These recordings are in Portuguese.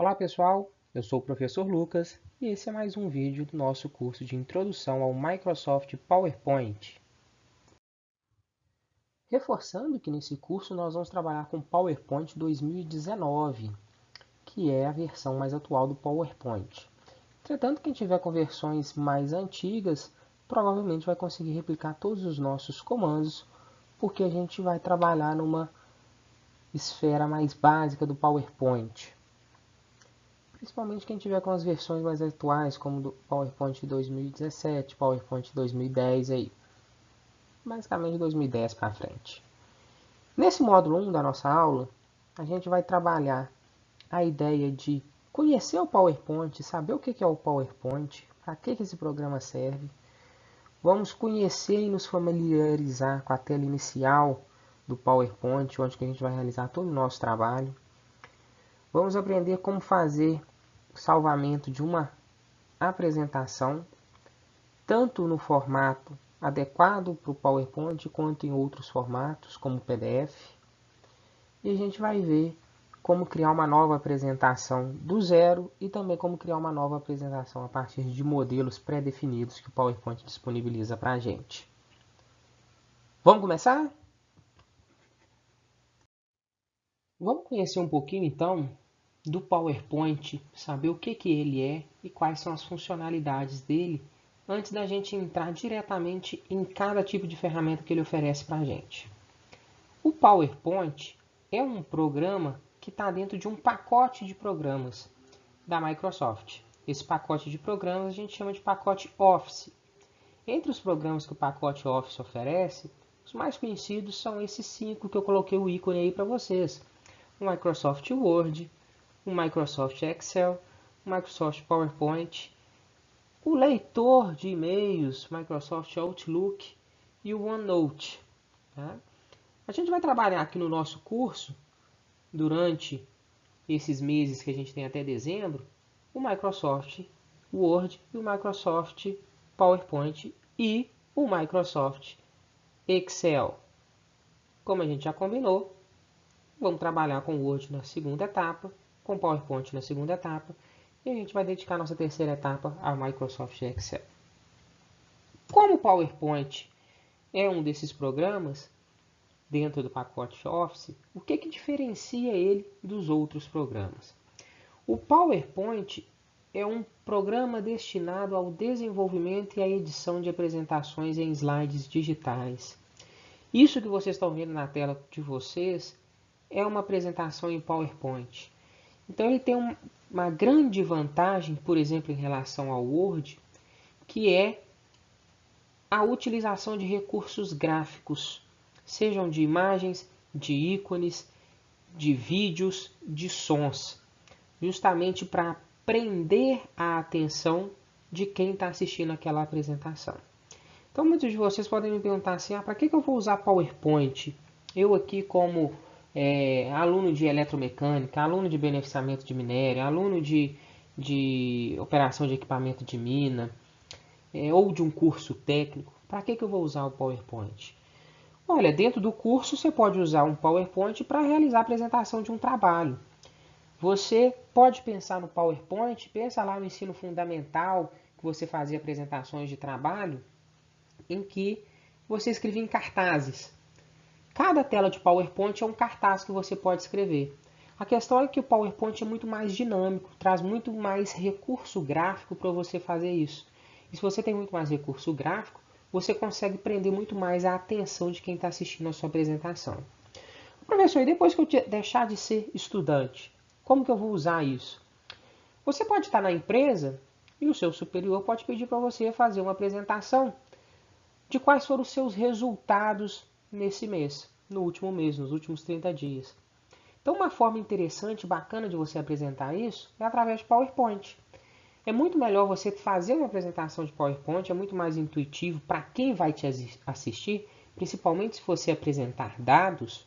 Olá pessoal, eu sou o professor Lucas e esse é mais um vídeo do nosso curso de Introdução ao Microsoft PowerPoint. Reforçando que nesse curso nós vamos trabalhar com PowerPoint 2019, que é a versão mais atual do PowerPoint. Entretanto, quem tiver com versões mais antigas, provavelmente vai conseguir replicar todos os nossos comandos, porque a gente vai trabalhar numa esfera mais básica do PowerPoint. Principalmente quem tiver com as versões mais atuais, como do PowerPoint 2017, PowerPoint 2010 aí. Basicamente 2010 para frente. Nesse módulo 1 da nossa aula, a gente vai trabalhar a ideia de conhecer o PowerPoint, saber o que é o PowerPoint, para que esse programa serve. Vamos conhecer e nos familiarizar com a tela inicial do PowerPoint, onde a gente vai realizar todo o nosso trabalho. Vamos aprender como fazer o salvamento de uma apresentação, tanto no formato adequado para o PowerPoint, quanto em outros formatos, como o PDF. E a gente vai ver como criar uma nova apresentação do zero e também como criar uma nova apresentação a partir de modelos pré-definidos que o PowerPoint disponibiliza para a gente. Vamos começar? Vamos conhecer um pouquinho então do PowerPoint, saber o que ele é e quais são as funcionalidades dele, antes da gente entrar diretamente em cada tipo de ferramenta que ele oferece para a gente. O PowerPoint é um programa que está dentro de um pacote de programas da Microsoft. Esse pacote de programas a gente chama de pacote Office. Entre os programas que o pacote Office oferece, os mais conhecidos são esses 5 que eu coloquei o ícone aí para vocês. O Microsoft Word, o Microsoft Excel, o Microsoft PowerPoint, o leitor de e-mails, Microsoft Outlook e o OneNote. Tá? A gente vai trabalhar aqui no nosso curso, durante esses meses que a gente tem até dezembro, o Microsoft Word e o Microsoft PowerPoint e o Microsoft Excel. Como a gente já combinou, vamos trabalhar com o Word na segunda etapa, com o PowerPoint na segunda etapa, e a gente vai dedicar a nossa terceira etapa ao Microsoft Excel. Como o PowerPoint é um desses programas dentro do pacote Office, o que diferencia ele dos outros programas? O PowerPoint é um programa destinado ao desenvolvimento e à edição de apresentações em slides digitais. Isso que vocês estão vendo na tela de vocês é uma apresentação em PowerPoint. Então ele tem uma grande vantagem, por exemplo, em relação ao Word, que é a utilização de recursos gráficos, sejam de imagens, de ícones, de vídeos, de sons, justamente para prender a atenção de quem está assistindo aquela apresentação. Então muitos de vocês podem me perguntar assim, para que eu vou usar PowerPoint? Eu aqui como aluno de eletromecânica, aluno de beneficiamento de minério, aluno de operação de equipamento de mina, ou de um curso técnico, para que eu vou usar o PowerPoint? Olha, dentro do curso você pode usar um PowerPoint para realizar a apresentação de um trabalho. Você pode pensar no PowerPoint, pensa lá no ensino fundamental, que você fazia apresentações de trabalho, em que você escrevia em cartazes. Cada tela de PowerPoint é um cartaz que você pode escrever. A questão é que o PowerPoint é muito mais dinâmico, traz muito mais recurso gráfico para você fazer isso. E se você tem muito mais recurso gráfico, você consegue prender muito mais a atenção de quem está assistindo a sua apresentação. Professor, e depois que eu deixar de ser estudante, como que eu vou usar isso? Você pode estar na empresa e o seu superior pode pedir para você fazer uma apresentação de quais foram os seus resultados nesse mês, no último mês, nos últimos 30 dias. Então, uma forma interessante e bacana de você apresentar isso é através de PowerPoint. É muito melhor você fazer uma apresentação de PowerPoint, é muito mais intuitivo para quem vai te assistir, principalmente se você apresentar dados.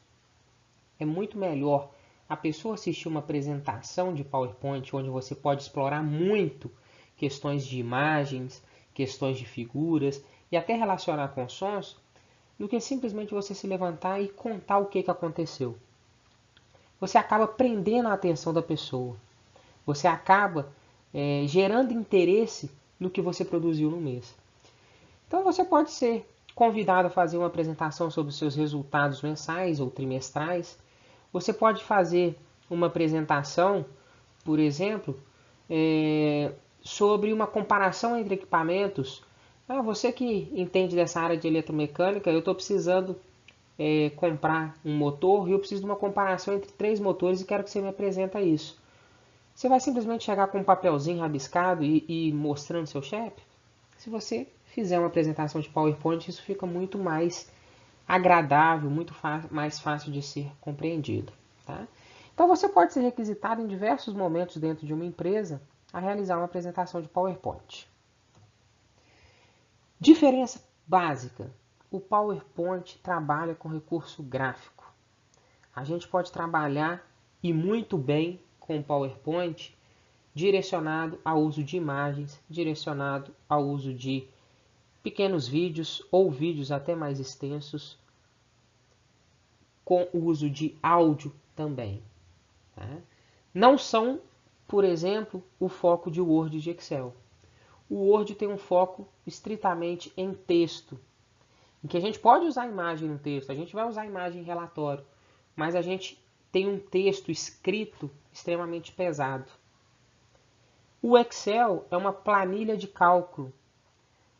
É muito melhor a pessoa assistir uma apresentação de PowerPoint, onde você pode explorar muito questões de imagens, questões de figuras e até relacionar com sons, do que simplesmente você se levantar e contar o que aconteceu. Você acaba prendendo a atenção da pessoa. Você acaba gerando interesse no que você produziu no mês. Então você pode ser convidado a fazer uma apresentação sobre os seus resultados mensais ou trimestrais. Você pode fazer uma apresentação, por exemplo, sobre uma comparação entre equipamentos. Você que entende dessa área de eletromecânica, eu estou precisando comprar um motor e eu preciso de uma comparação entre 3 motores e quero que você me apresente isso. Você vai simplesmente chegar com um papelzinho rabiscado e mostrando seu chefe? Se você fizer uma apresentação de PowerPoint, isso fica muito mais agradável, muito mais fácil de ser compreendido. Tá? Então você pode ser requisitado em diversos momentos dentro de uma empresa a realizar uma apresentação de PowerPoint. Diferença básica: o PowerPoint trabalha com recurso gráfico. A gente pode trabalhar e muito bem com o PowerPoint direcionado ao uso de imagens, direcionado ao uso de pequenos vídeos ou vídeos até mais extensos, com o uso de áudio também. Tá? Não são, por exemplo, o foco de Word e de Excel. O Word tem um foco estritamente em texto, em que a gente pode usar imagem no texto, a gente vai usar imagem em relatório, mas a gente tem um texto escrito extremamente pesado. O Excel é uma planilha de cálculo.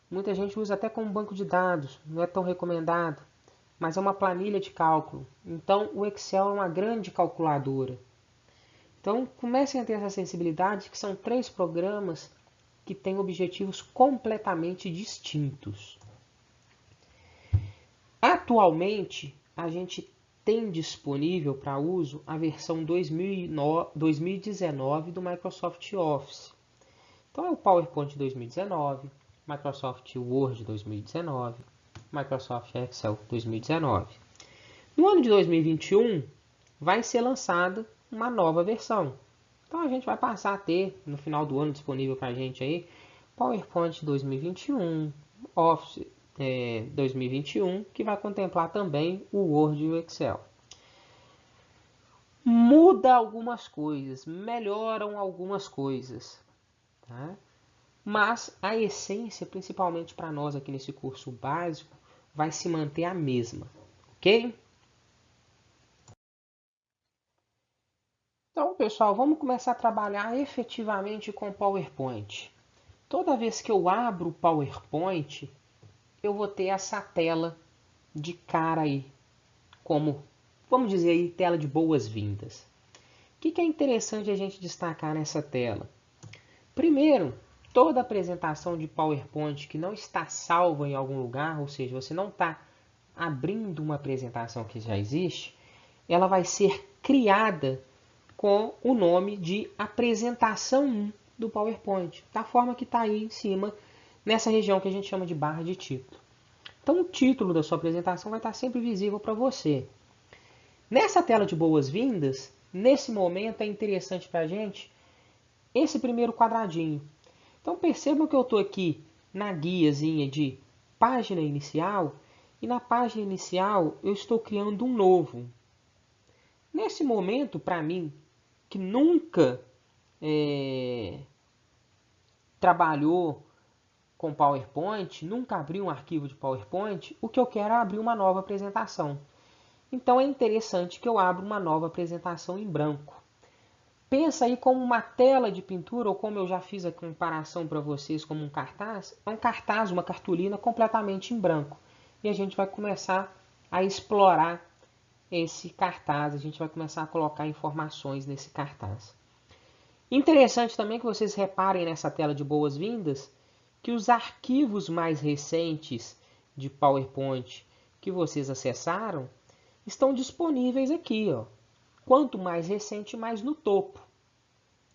Muita gente usa até como banco de dados, não é tão recomendado, mas é uma planilha de cálculo. Então o Excel é uma grande calculadora. Então comecem a ter essa sensibilidade, que são 3 programas que têm objetivos completamente distintos. Atualmente, a gente tem disponível para uso a versão 2019 do Microsoft Office. Então é o PowerPoint 2019, Microsoft Word 2019, Microsoft Excel 2019. No ano de 2021, vai ser lançada uma nova versão. Então a gente vai passar a ter, no final do ano, disponível para a gente aí, PowerPoint 2021, Office 2021, que vai contemplar também o Word e o Excel. Muda algumas coisas, melhoram algumas coisas, tá? Mas a essência, principalmente para nós aqui nesse curso básico, vai se manter a mesma, ok? Então, pessoal, vamos começar a trabalhar efetivamente com o PowerPoint. Toda vez que eu abro o PowerPoint, eu vou ter essa tela de cara aí, como, vamos dizer aí, tela de boas-vindas. O que é interessante a gente destacar nessa tela? Primeiro, toda apresentação de PowerPoint que não está salva em algum lugar, ou seja, você não está abrindo uma apresentação que já existe, ela vai ser criada com o nome de apresentação 1 do PowerPoint, da forma que está aí em cima, nessa região que a gente chama de barra de título. Então o título da sua apresentação vai estar sempre visível para você. Nessa tela de boas-vindas, nesse momento é interessante para a gente esse primeiro quadradinho. Então percebam que eu estou aqui na guiazinha de página inicial, e na página inicial eu estou criando um novo. Nesse momento, para mim, que nunca trabalhou com PowerPoint, nunca abriu um arquivo de PowerPoint, o que eu quero é abrir uma nova apresentação. Então é interessante que eu abra uma nova apresentação em branco. Pensa aí como uma tela de pintura, ou como eu já fiz a comparação para vocês como um cartaz. É um cartaz, uma cartolina completamente em branco. E a gente vai começar a explorar esse cartaz, a gente vai começar a colocar informações nesse cartaz. Interessante também que vocês reparem nessa tela de boas-vindas que os arquivos mais recentes de PowerPoint que vocês acessaram estão disponíveis aqui, ó. Quanto mais recente, mais no topo.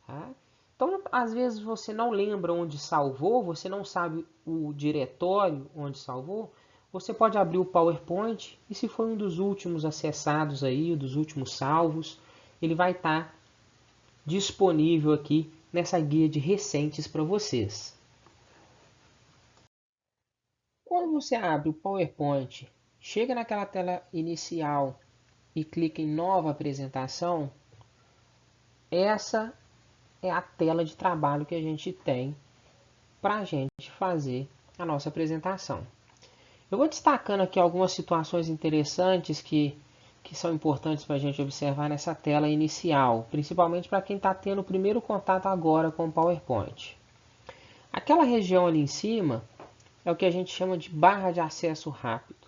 Tá? Então, às vezes você não lembra onde salvou, você não sabe o diretório onde salvou, você pode abrir o PowerPoint e se for um dos últimos acessados aí, dos últimos salvos, ele vai estar disponível aqui nessa guia de recentes para vocês. Quando você abre o PowerPoint, chega naquela tela inicial e clica em nova apresentação, essa é a tela de trabalho que a gente tem para a gente fazer a nossa apresentação. Eu vou destacando aqui algumas situações interessantes que são importantes para a gente observar nessa tela inicial, principalmente para quem está tendo o primeiro contato agora com o PowerPoint. Aquela região ali em cima é o que a gente chama de barra de acesso rápido.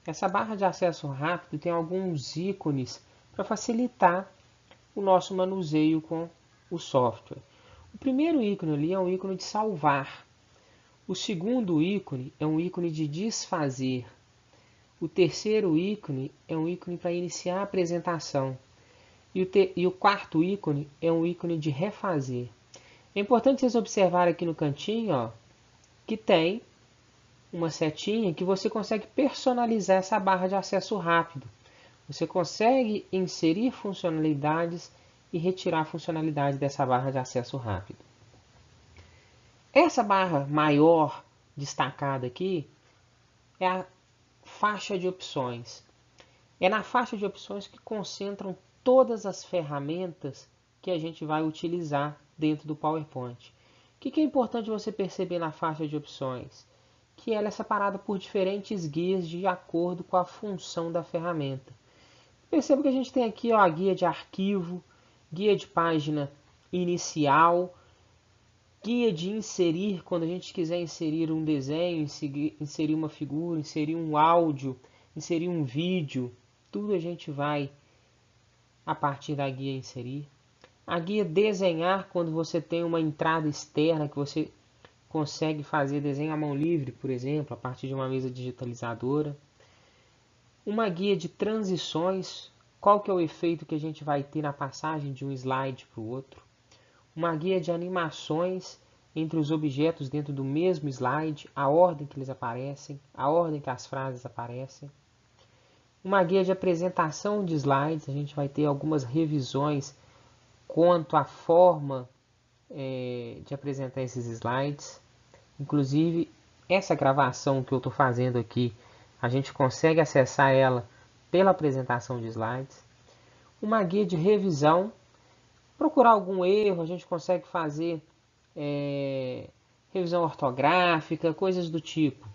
Essa barra de acesso rápido tem alguns ícones para facilitar o nosso manuseio com o software. O primeiro ícone ali é um ícone de salvar. O segundo ícone é um ícone de desfazer. O terceiro ícone é um ícone para iniciar a apresentação. E o quarto ícone é um ícone de refazer. É importante vocês observarem aqui no cantinho, ó, que tem uma setinha que você consegue personalizar essa barra de acesso rápido. Você consegue inserir funcionalidades e retirar funcionalidade dessa barra de acesso rápido. Essa barra maior destacada aqui é a faixa de opções. É na faixa de opções que concentram todas as ferramentas que a gente vai utilizar dentro do PowerPoint. O que é importante você perceber na faixa de opções? Que ela é separada por diferentes guias de acordo com a função da ferramenta. Perceba que a gente tem aqui, ó, a guia de arquivo, guia de página inicial, guia de inserir, quando a gente quiser inserir um desenho, inserir uma figura, inserir um áudio, inserir um vídeo, tudo a gente vai, a partir da guia, inserir. A guia desenhar, quando você tem uma entrada externa que você consegue fazer desenho à mão livre, por exemplo, a partir de uma mesa digitalizadora. Uma guia de transições, qual que é o efeito que a gente vai ter na passagem de um slide para o outro. Uma guia de animações entre os objetos dentro do mesmo slide, a ordem que eles aparecem, a ordem que as frases aparecem. Uma guia de apresentação de slides, a gente vai ter algumas revisões quanto à forma de apresentar esses slides. Inclusive, essa gravação que eu estou fazendo aqui, a gente consegue acessar ela pela apresentação de slides. Uma guia de revisão, procurar algum erro, a gente consegue fazer revisão ortográfica, coisas do tipo.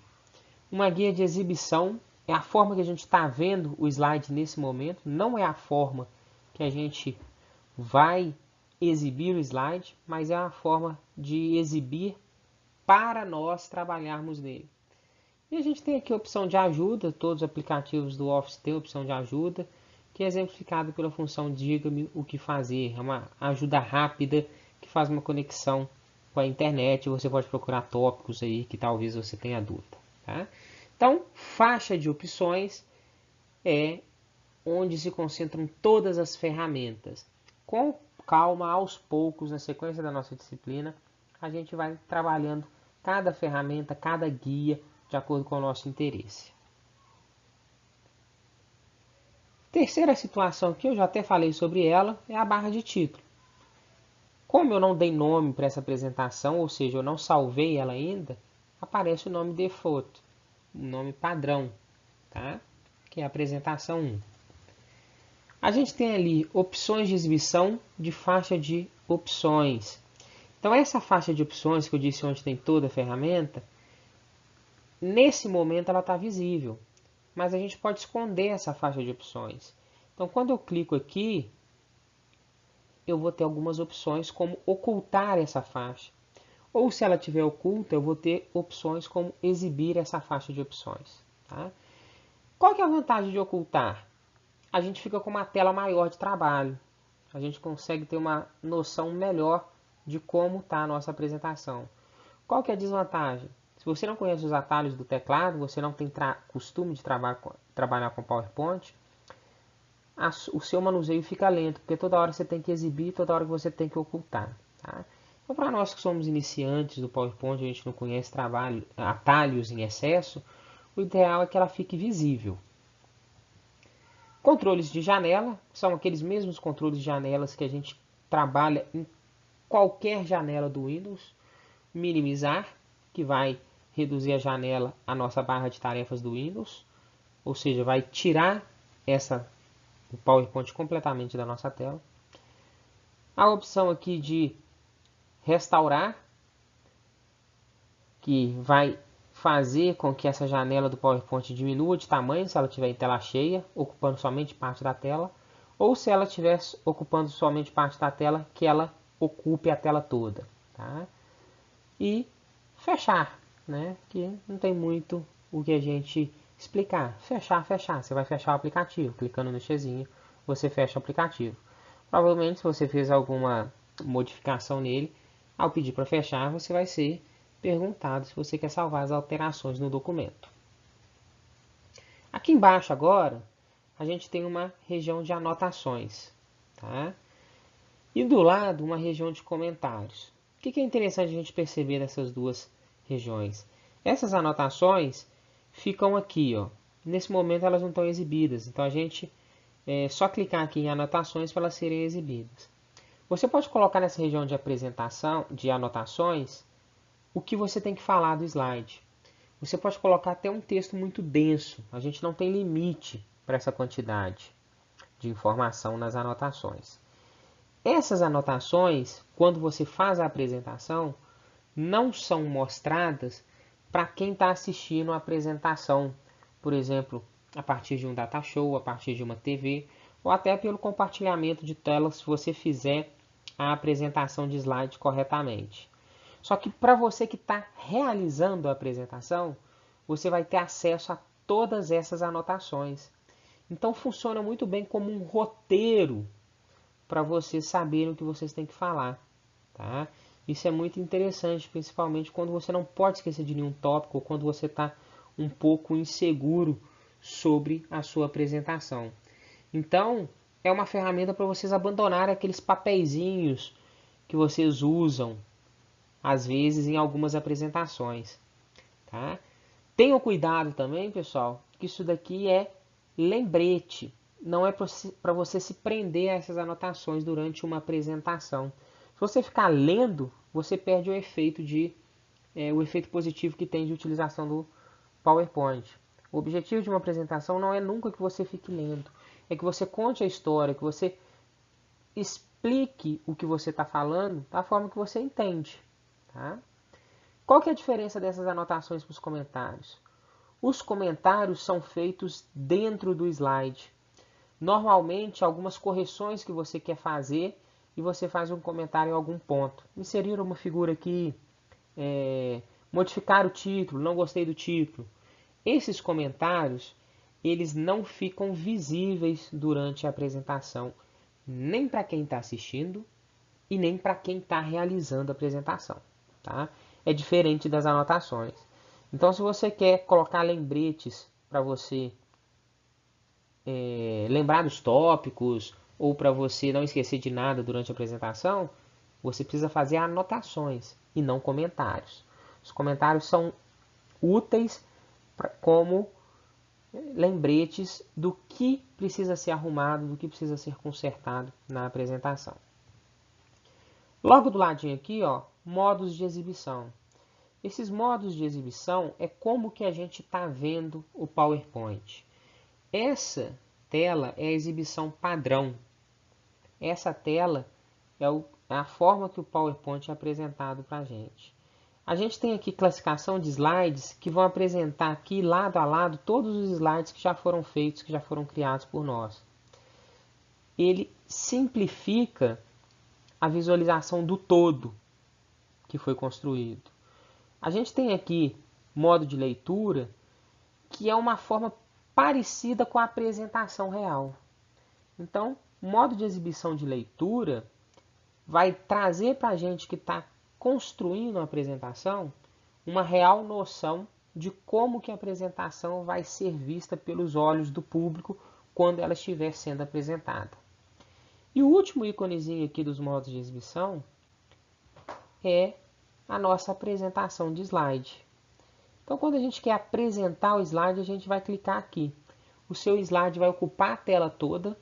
Uma guia de exibição, é a forma que a gente está vendo o slide nesse momento, não é a forma que a gente vai exibir o slide, mas é a forma de exibir para nós trabalharmos nele. E a gente tem aqui a opção de ajuda, todos os aplicativos do Office têm a opção de ajuda, que é exemplificado pela função diga-me o que fazer. É uma ajuda rápida que faz uma conexão com a internet. Você pode procurar tópicos aí que talvez você tenha dúvida. Tá? Então, faixa de opções é onde se concentram todas as ferramentas. Com calma, aos poucos, na sequência da nossa disciplina, a gente vai trabalhando cada ferramenta, cada guia, de acordo com o nosso interesse. Terceira situação que eu já até falei sobre ela é a barra de título. Como eu não dei nome para essa apresentação, ou seja, eu não salvei ela ainda, aparece o nome default, o nome padrão, tá? Que é a apresentação 1. A gente tem ali opções de exibição de faixa de opções. Então essa faixa de opções que eu disse onde tem toda a ferramenta, nesse momento ela está visível, mas a gente pode esconder essa faixa de opções. Então quando eu clico aqui, eu vou ter algumas opções como ocultar essa faixa. Ou se ela estiver oculta, eu vou ter opções como exibir essa faixa de opções. Tá? Qual que é a vantagem de ocultar? A gente fica com uma tela maior de trabalho. A gente consegue ter uma noção melhor de como está a nossa apresentação. Qual que é a desvantagem? Se você não conhece os atalhos do teclado, você não tem costume de trabalhar com PowerPoint, o seu manuseio fica lento, porque toda hora você tem que exibir, toda hora que você tem que ocultar. Tá? Então, para nós que somos iniciantes do PowerPoint, a gente não conhece atalhos em excesso, o ideal é que ela fique visível. Controles de janela são aqueles mesmos controles de janelas que a gente trabalha em qualquer janela do Windows. Minimizar, que vai reduzir a janela, a nossa barra de tarefas do Windows, ou seja, vai tirar o PowerPoint completamente da nossa tela. A opção aqui de restaurar, que vai fazer com que essa janela do PowerPoint diminua de tamanho se ela estiver em tela cheia, ocupando somente parte da tela, ou se ela estiver ocupando somente parte da tela, que ela ocupe a tela toda. Tá? E fechar, né? Que não tem muito o que a gente explicar. Fechar, fechar. Você vai fechar o aplicativo. Clicando no xzinho, você fecha o aplicativo. Provavelmente, se você fez alguma modificação nele, ao pedir para fechar, você vai ser perguntado se você quer salvar as alterações no documento. Aqui embaixo agora, a gente tem uma região de anotações. Tá? E do lado, uma região de comentários. O que é interessante a gente perceber nessas duas regiões? Essas anotações ficam aqui, ó. Nesse momento elas não estão exibidas, então a gente só clicar aqui em anotações para elas serem exibidas. Você pode colocar nessa região de apresentação, de anotações, o que você tem que falar do slide. Você pode colocar até um texto muito denso, a gente não tem limite para essa quantidade de informação nas anotações. Essas anotações, quando você faz a apresentação, não são mostradas para quem está assistindo a apresentação, por exemplo, a partir de um data show, a partir de uma TV, ou até pelo compartilhamento de tela se você fizer a apresentação de slide corretamente. Só que para você que está realizando a apresentação, você vai ter acesso a todas essas anotações. Então funciona muito bem como um roteiro para vocês saberem o que vocês têm que falar. Tá? Isso é muito interessante, principalmente quando você não pode esquecer de nenhum tópico ou quando você está um pouco inseguro sobre a sua apresentação. Então, é uma ferramenta para vocês abandonarem aqueles papeizinhos que vocês usam, às vezes, em algumas apresentações. Tá? Tenham cuidado também, pessoal, que isso daqui é lembrete. Não é para você se prender a essas anotações durante uma apresentação. Se você ficar lendo, você perde o efeito positivo que tem de utilização do PowerPoint. O objetivo de uma apresentação não é nunca que você fique lendo, é que você conte a história, que você explique o que você está falando da forma que você entende. Tá? Qual que é a diferença dessas anotações para os comentários? Os comentários são feitos dentro do slide. Normalmente, algumas correções que você quer fazer e você faz um comentário em algum ponto. Inserir uma figura aqui, modificar o título, não gostei do título. Esses comentários, eles não ficam visíveis durante a apresentação, nem para quem está assistindo e nem para quem está realizando a apresentação. Tá? É diferente das anotações. Então, se você quer colocar lembretes para você lembrar dos tópicos ou para você não esquecer de nada durante a apresentação, você precisa fazer anotações e não comentários. Os comentários são úteis como lembretes do que precisa ser arrumado, do que precisa ser consertado na apresentação. Logo do ladinho aqui, ó, modos de exibição. Esses modos de exibição é como que a gente está vendo o PowerPoint. Essa tela é a exibição padrão. Essa tela é a forma que o PowerPoint é apresentado para a gente. A gente tem aqui classificação de slides que vão apresentar aqui lado a lado todos os slides que já foram feitos, que já foram criados por nós. Ele simplifica a visualização do todo que foi construído. A gente tem aqui modo de leitura, que é uma forma parecida com a apresentação real. Então, modo de exibição de leitura vai trazer para a gente que está construindo a apresentação uma real noção de como que a apresentação vai ser vista pelos olhos do público quando ela estiver sendo apresentada. E o último íconezinho aqui dos modos de exibição é a nossa apresentação de slide. Então, quando a gente quer apresentar o slide, a gente vai clicar aqui. O seu slide vai ocupar a tela toda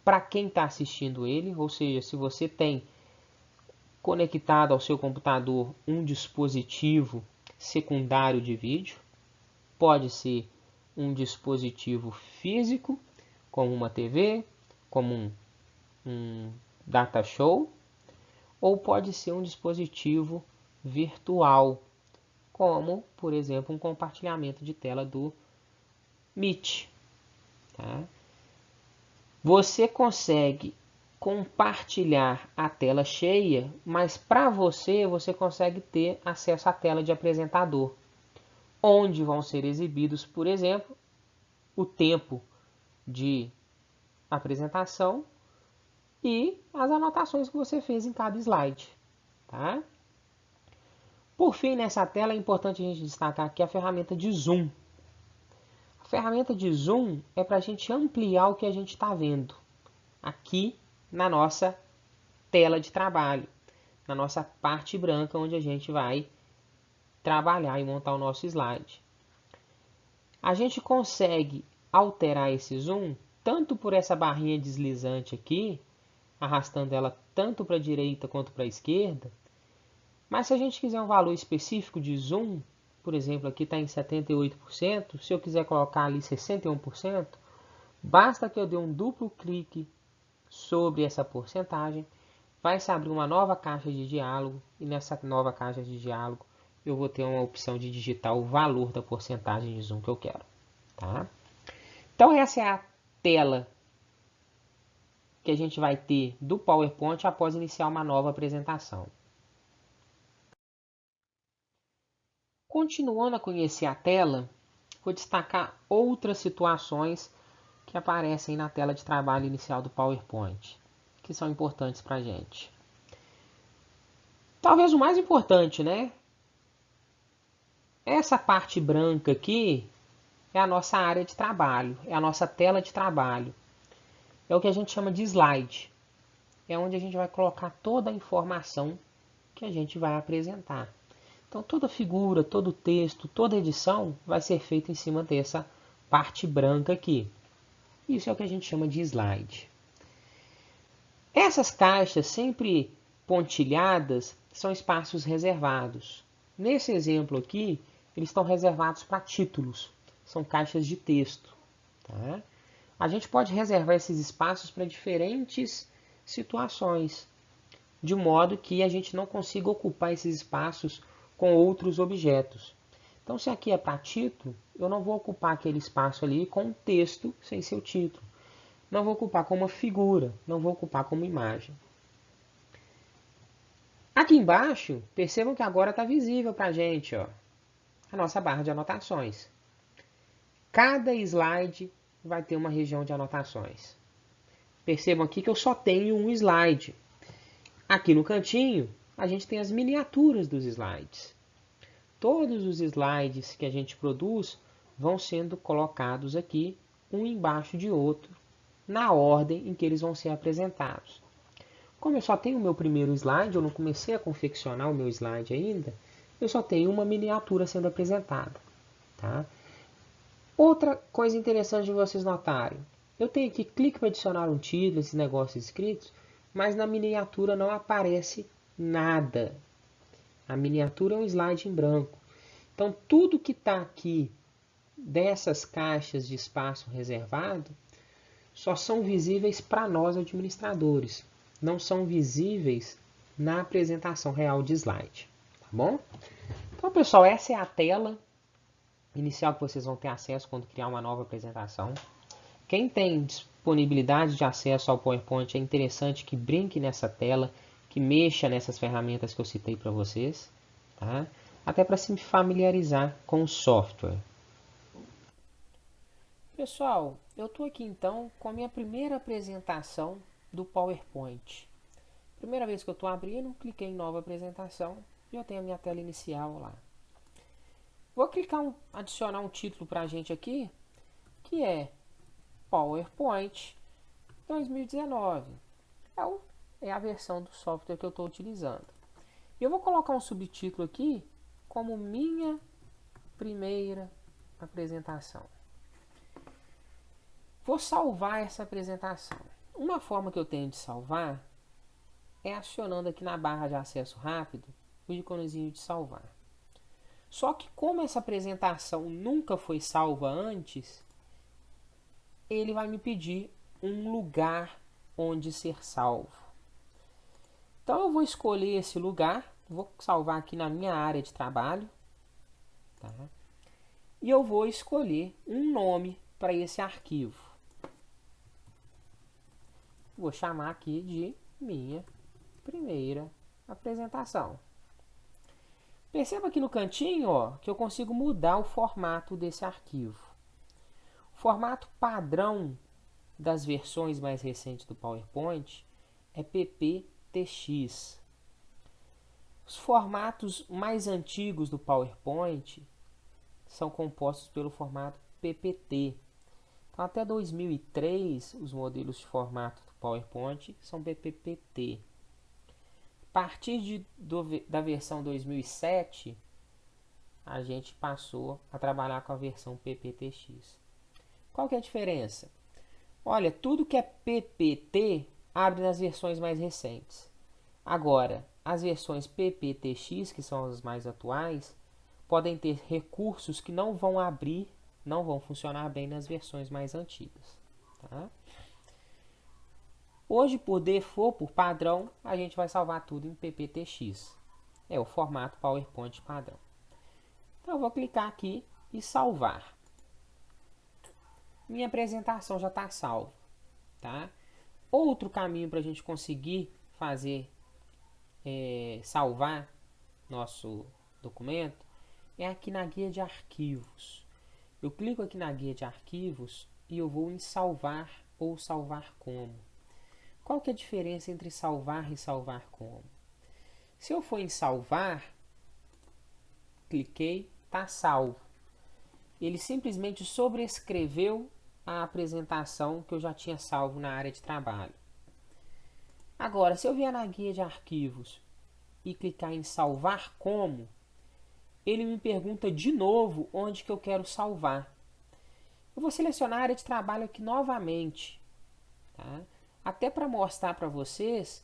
para quem está assistindo ele, ou seja, se você tem conectado ao seu computador um dispositivo secundário de vídeo, pode ser um dispositivo físico, como uma TV, como um data show, ou pode ser um dispositivo virtual, como, por exemplo, um compartilhamento de tela do Meet. Tá? Você consegue compartilhar a tela cheia, mas para você consegue ter acesso à tela de apresentador, onde vão ser exibidos, por exemplo, o tempo de apresentação e as anotações que você fez em cada slide. Tá? Por fim, nessa tela é importante a gente destacar aqui a ferramenta de zoom. A ferramenta de zoom é para a gente ampliar o que a gente está vendo aqui na nossa tela de trabalho, na nossa parte branca onde a gente vai trabalhar e montar o nosso slide. A gente consegue alterar esse zoom tanto por essa barrinha deslizante aqui, arrastando ela tanto para a direita quanto para a esquerda, mas se a gente quiser um valor específico de zoom, por exemplo, aqui está em 78%, se eu quiser colocar ali 61%, basta que eu dê um duplo clique sobre essa porcentagem, vai se abrir uma nova caixa de diálogo, e nessa nova caixa de diálogo eu vou ter uma opção de digitar o valor da porcentagem de zoom que eu quero. Tá? Então essa é a tela que a gente vai ter do PowerPoint após iniciar uma nova apresentação. Continuando a conhecer a tela, vou destacar outras situações que aparecem na tela de trabalho inicial do PowerPoint, que são importantes para a gente. Talvez o mais importante, né? Essa parte branca aqui é a nossa área de trabalho, é a nossa tela de trabalho. É o que a gente chama de slide. É onde a gente vai colocar toda a informação que a gente vai apresentar. Então toda figura, todo texto, toda edição vai ser feita em cima dessa parte branca aqui. Isso é o que a gente chama de slide. Essas caixas sempre pontilhadas são espaços reservados. Nesse exemplo aqui, eles estão reservados para títulos. São caixas de texto. Tá? A gente pode reservar esses espaços para diferentes situações, de modo que a gente não consiga ocupar esses espaços com outros objetos. Então, se aqui é para título, eu não vou ocupar aquele espaço ali com um texto sem seu título. Não vou ocupar com uma figura, não vou ocupar como imagem. Aqui embaixo, percebam que agora está visível para a gente, ó, a nossa barra de anotações. Cada slide vai ter uma região de anotações. Percebam aqui que eu só tenho um slide. Aqui no cantinho, a gente tem as miniaturas dos slides. Todos os slides que a gente produz vão sendo colocados aqui, um embaixo de outro, na ordem em que eles vão ser apresentados. Como eu só tenho o meu primeiro slide, eu não comecei a confeccionar o meu slide ainda, eu só tenho uma miniatura sendo apresentada. Tá? Outra coisa interessante de vocês notarem, eu tenho aqui clique para adicionar um título, esses negócios escritos, mas na miniatura não aparece nada. A miniatura é um slide em branco. Então, tudo que está aqui dessas caixas de espaço reservado só são visíveis para nós administradores. Não são visíveis na apresentação real de slide. Tá bom? Então, pessoal, essa é a tela inicial que vocês vão ter acesso quando criar uma nova apresentação. Quem tem disponibilidade de acesso ao PowerPoint, é interessante que brinque nessa tela, que mexa nessas ferramentas que eu citei para vocês, tá? Até para se familiarizar com o software. Pessoal, eu estou aqui então com a minha primeira apresentação do PowerPoint. Primeira vez que eu estou abrindo, cliquei em nova apresentação e eu tenho a minha tela inicial lá. Vou clicar adicionar um título para a gente aqui, que é PowerPoint 2019. É a versão do software que eu estou utilizando. E eu vou colocar um subtítulo aqui como minha primeira apresentação. Vou salvar essa apresentação. Uma forma que eu tenho de salvar é acionando aqui na barra de acesso rápido o íconezinho de salvar. Só que como essa apresentação nunca foi salva antes, ele vai me pedir um lugar onde ser salvo. Então eu vou escolher esse lugar, vou salvar aqui na minha área de trabalho, tá? E eu vou escolher um nome para esse arquivo. Vou chamar aqui de minha primeira apresentação. Perceba aqui no cantinho, ó, que eu consigo mudar o formato desse arquivo. O formato padrão das versões mais recentes do PowerPoint é PPTX. Os formatos mais antigos do PowerPoint são compostos pelo formato PPT. Então, até 2003, os modelos de formato do PowerPoint são PPT. A partir da versão 2007, a gente passou a trabalhar com a versão PPTX. Qual que é a diferença? Olha, tudo que é PPT abre nas versões mais recentes. Agora, as versões PPTX, que são as mais atuais, podem ter recursos que não vão abrir, não vão funcionar bem nas versões mais antigas. Tá? Hoje, por default, por padrão, a gente vai salvar tudo em PPTX. É o formato PowerPoint padrão. Então, eu vou clicar aqui e salvar. Minha apresentação já está salva. Tá? Outro caminho para a gente conseguir fazer, salvar nosso documento é aqui na guia de arquivos. Eu clico aqui na guia de arquivos e eu vou em salvar ou salvar como. Qual que é a diferença entre salvar e salvar como? Se eu for em salvar, cliquei, está salvo. Ele simplesmente sobrescreveu a apresentação que eu já tinha salvo na área de trabalho. Agora, se eu vier na guia de arquivos e clicar em salvar como, ele me pergunta de novo onde que eu quero salvar. Eu vou selecionar a área de trabalho aqui novamente, tá? Até para mostrar para vocês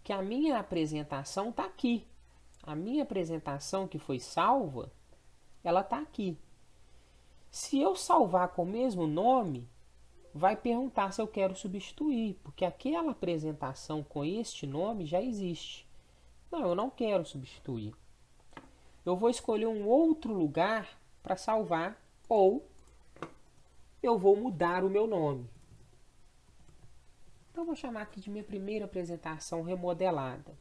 que a minha apresentação está aqui. A minha apresentação que foi salva, ela está aqui. Se eu salvar com o mesmo nome, vai perguntar se eu quero substituir, porque aquela apresentação com este nome já existe. Não, eu não quero substituir. Eu vou escolher um outro lugar para salvar ou eu vou mudar o meu nome. Então, eu vou chamar aqui de minha primeira apresentação remodelada.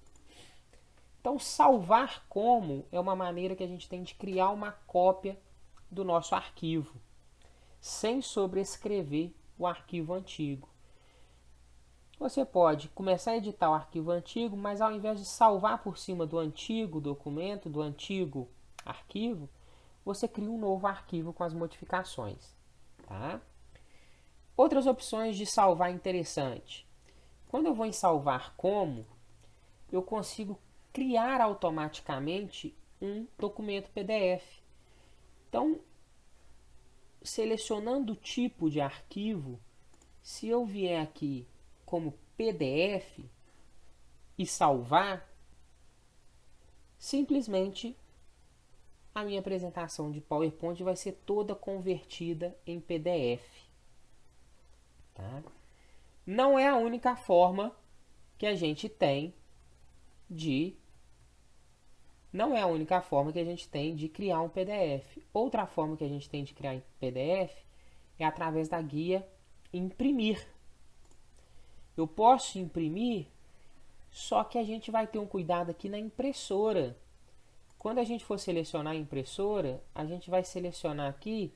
Então, salvar como é uma maneira que a gente tem de criar uma cópia do nosso arquivo, sem sobrescrever o arquivo antigo. Você pode começar a editar o arquivo antigo, mas ao invés de salvar por cima do antigo documento, do antigo arquivo, você cria um novo arquivo com as modificações. Tá? Outras opções de salvar interessante. Quando eu vou em salvar como, eu consigo criar automaticamente um documento PDF. Então, selecionando o tipo de arquivo, se eu vier aqui como PDF e salvar, simplesmente a minha apresentação de PowerPoint vai ser toda convertida em PDF. Tá? Não é a única forma que a gente tem de criar um PDF. Outra forma que a gente tem de criar um PDF é através da guia imprimir. Eu posso imprimir, só que a gente vai ter um cuidado aqui na impressora. Quando a gente for selecionar a impressora, a gente vai selecionar aqui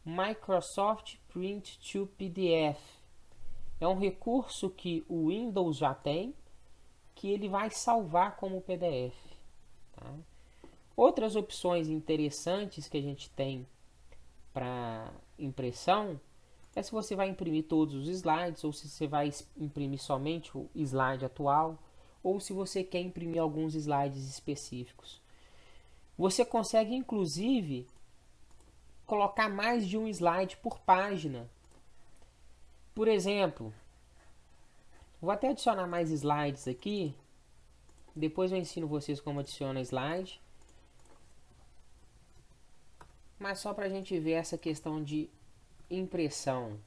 Microsoft Print to PDF. É um recurso que o Windows já tem, que ele vai salvar como PDF. Tá? Outras opções interessantes que a gente tem para impressão é se você vai imprimir todos os slides, ou se você vai imprimir somente o slide atual, ou se você quer imprimir alguns slides específicos. Você consegue, inclusive, colocar mais de um slide por página. Por exemplo, vou até adicionar mais slides aqui. Depois eu ensino vocês como adiciona slide. Mas só para a gente ver essa questão de impressão.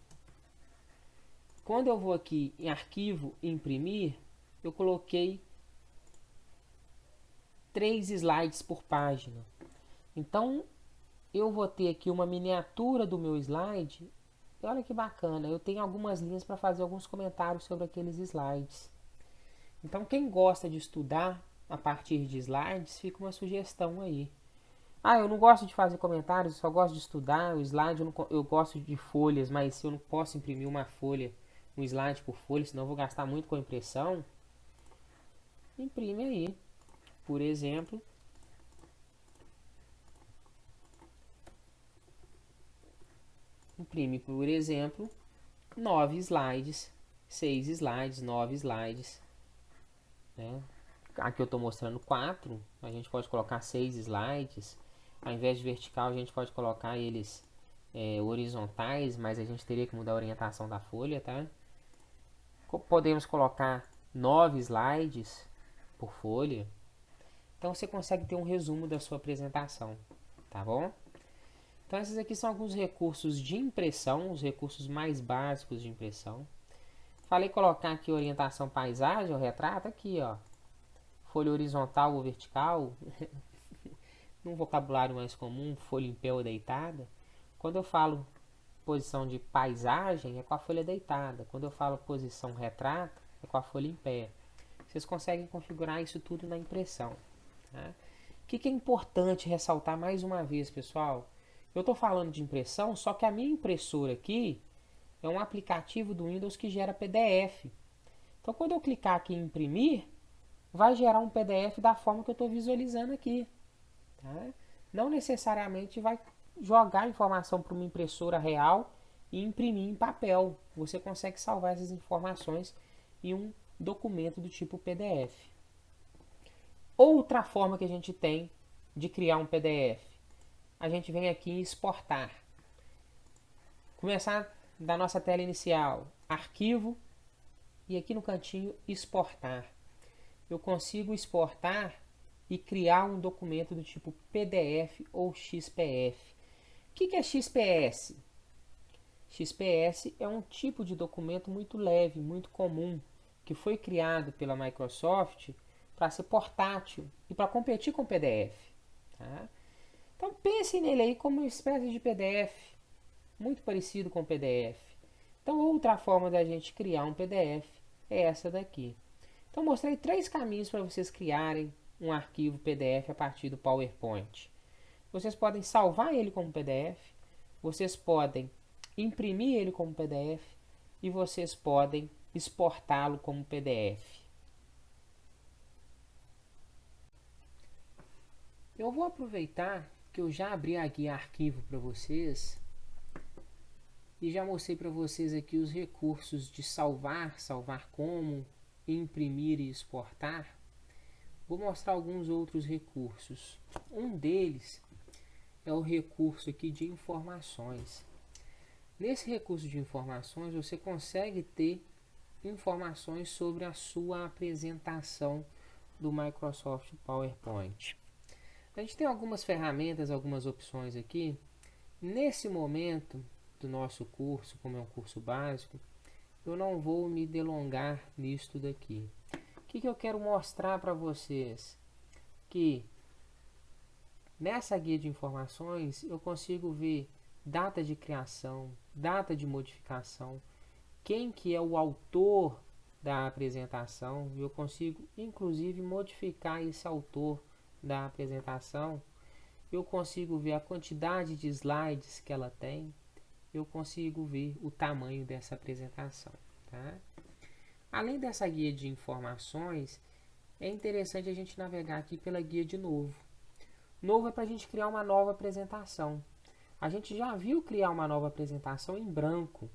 Quando eu vou aqui em arquivo imprimir, eu coloquei 3 slides por página. Então, eu vou ter aqui uma miniatura do meu slide. E olha que bacana, eu tenho algumas linhas para fazer alguns comentários sobre aqueles slides. Então, quem gosta de estudar a partir de slides, fica uma sugestão aí. Ah, eu não gosto de fazer comentários, eu só gosto de estudar. O slide eu gosto de folhas, mas se eu não posso imprimir uma folha, um slide por folha, senão eu vou gastar muito com a impressão. Imprime aí. Por exemplo, imprime, por exemplo, 9 slides, 6 slides, 9 slides. Né? Aqui eu estou mostrando 4, a gente pode colocar 6 slides. Ao invés de vertical, a gente pode colocar eles horizontais, mas a gente teria que mudar a orientação da folha, tá? Podemos colocar 9 slides por folha. Então você consegue ter um resumo da sua apresentação, tá bom? Então esses aqui são alguns recursos de impressão, os recursos mais básicos de impressão. Falei colocar aqui orientação paisagem, o retrato aqui, ó. Folha horizontal ou vertical. Num vocabulário mais comum, folha em pé ou deitada. Quando eu falo posição de paisagem, é com a folha deitada. Quando eu falo posição retrato, é com a folha em pé. Vocês conseguem configurar isso tudo na impressão. Tá? O que é importante ressaltar mais uma vez, pessoal? Eu estou falando de impressão, só que a minha impressora aqui é um aplicativo do Windows que gera PDF. Então, quando eu clicar aqui em imprimir, vai gerar um PDF da forma que eu estou visualizando aqui. Tá? Não necessariamente vai jogar a informação para uma impressora real e imprimir em papel. Você consegue salvar essas informações em um documento do tipo PDF. Outra forma que a gente tem de criar um PDF. A gente vem aqui em exportar. Começar da nossa tela inicial, arquivo, e aqui no cantinho exportar. Eu consigo exportar e criar um documento do tipo PDF ou XPF. O que é XPS? XPS é um tipo de documento muito leve, muito comum, que foi criado pela Microsoft para ser portátil e para competir com o PDF. Tá? Então pense nele aí como uma espécie de PDF, muito parecido com o PDF. Então outra forma da gente criar um PDF é essa daqui. Então mostrei 3 caminhos para vocês criarem um arquivo PDF a partir do PowerPoint. Vocês podem salvar ele como PDF, vocês podem imprimir ele como PDF e vocês podem exportá-lo como PDF. Eu vou aproveitar que eu já abri aqui arquivo para vocês e já mostrei para vocês aqui os recursos de salvar, salvar como, imprimir e exportar. Vou mostrar alguns outros recursos. Um deles é o recurso aqui de informações. Nesse recurso de informações você consegue ter informações sobre a sua apresentação do Microsoft PowerPoint. A gente tem algumas ferramentas, algumas opções aqui. Nesse momento do nosso curso, como é um curso básico, eu não vou me delongar nisto daqui. O que eu quero mostrar para vocês? Que nessa guia de informações eu consigo ver data de criação, data de modificação, quem que é o autor da apresentação. Eu consigo inclusive modificar esse autor da apresentação. Eu consigo ver a quantidade de slides que ela tem. Eu consigo ver o tamanho dessa apresentação. Tá? Além dessa guia de informações, é interessante a gente navegar aqui pela guia de novo. Novo é para a gente criar uma nova apresentação. A gente já viu criar uma nova apresentação em branco.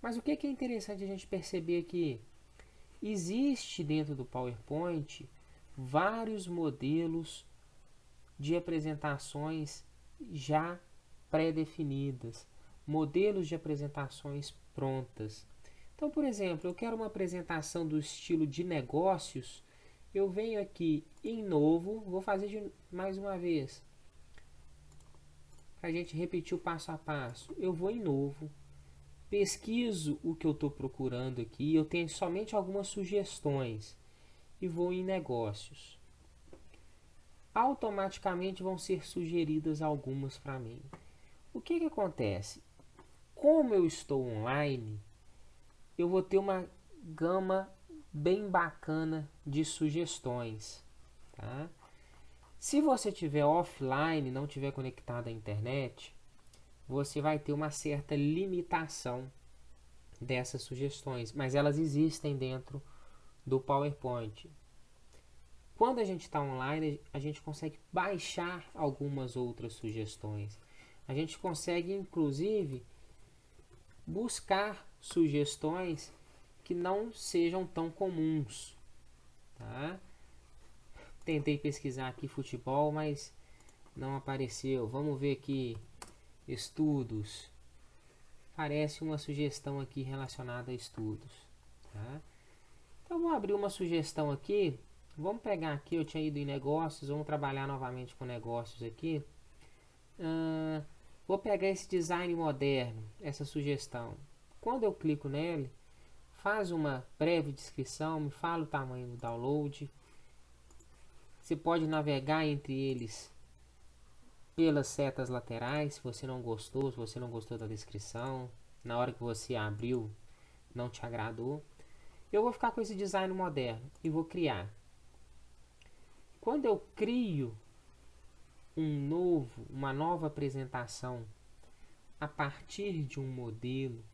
Mas o que é interessante a gente perceber aqui? Existe dentro do PowerPoint vários modelos de apresentações já pré-definidas, modelos de apresentações prontas. Então, por exemplo, eu quero uma apresentação do estilo de negócios, eu venho aqui em novo, vou fazer mais uma vez, para a gente repetir o passo a passo. Eu vou em novo, pesquiso o que eu estou procurando aqui, eu tenho somente algumas sugestões e vou em negócios. automaticamente vão ser sugeridas algumas para mim. O que acontece? Como eu estou online, eu vou ter uma gama bem bacana de sugestões, tá? Se você estiver offline, não estiver conectado à internet, você vai ter uma certa limitação dessas sugestões, mas elas existem dentro do PowerPoint. Quando a gente está online, a gente consegue baixar algumas outras sugestões. A gente consegue, inclusive, buscar sugestões que não sejam tão comuns, tá? Tentei pesquisar aqui futebol, mas não apareceu. Vamos ver aqui estudos. Parece uma sugestão aqui relacionada a estudos, tá? Então vou abrir uma sugestão aqui. Vamos pegar aqui, eu tinha ido em negócios, vamos trabalhar novamente com negócios aqui. Vou pegar esse design moderno, essa sugestão. Quando eu clico nele, faz uma breve descrição, me fala o tamanho do download. Você pode navegar entre eles pelas setas laterais, se você não gostou, da descrição, na hora que você abriu, não te agradou. Eu vou ficar com esse design moderno e vou criar. Quando eu crio uma nova apresentação a partir de um modelo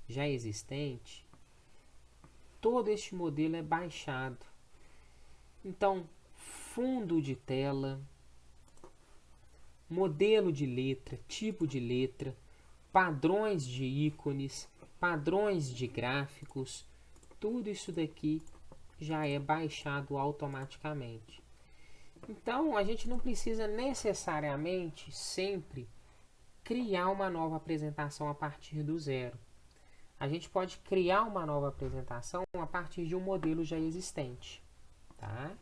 já existente, todo este modelo é baixado. Então, fundo de tela, modelo de letra, tipo de letra, padrões de ícones, padrões de gráficos, tudo isso daqui já é baixado automaticamente. Então, a gente não precisa necessariamente sempre criar uma nova apresentação a partir do zero. A gente pode criar uma nova apresentação a partir de um modelo já existente, tá?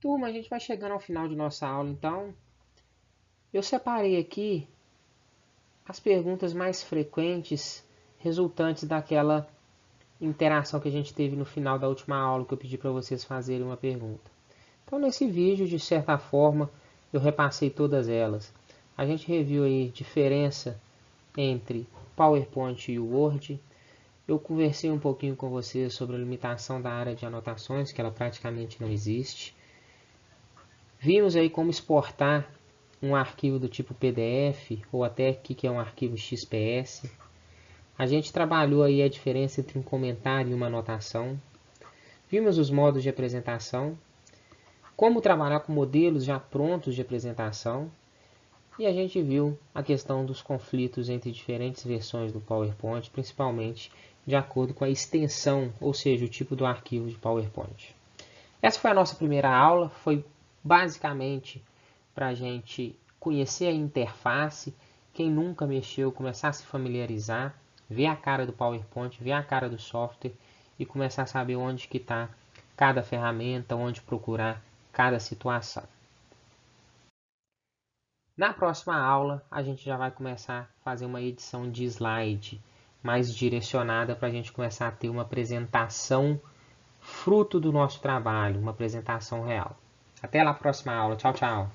Turma, a gente vai chegando ao final de nossa aula, então eu separei aqui as perguntas mais frequentes resultantes daquela interação que a gente teve no final da última aula, que eu pedi para vocês fazerem uma pergunta. Então, nesse vídeo, de certa forma, eu repassei todas elas. A gente reviu aí diferença entre PowerPoint e Word. Eu conversei um pouquinho com vocês sobre a limitação da área de anotações, que ela praticamente não existe. Vimos aí como exportar um arquivo do tipo PDF, ou até aqui que é um arquivo XPS. A gente trabalhou aí a diferença entre um comentário e uma anotação. Vimos os modos de apresentação, como trabalhar com modelos já prontos de apresentação. E a gente viu a questão dos conflitos entre diferentes versões do PowerPoint, principalmente de acordo com a extensão, ou seja, o tipo do arquivo de PowerPoint. Essa foi a nossa primeira aula, foi basicamente para a gente conhecer a interface. Quem nunca mexeu, começar a se familiarizar, ver a cara do PowerPoint, ver a cara do software e começar a saber onde que está cada ferramenta, onde procurar cada situação. Na próxima aula, a gente já vai começar a fazer uma edição de slide mais direcionada para a gente começar a ter uma apresentação fruto do nosso trabalho, uma apresentação real. Até lá, próxima aula. Tchau, tchau.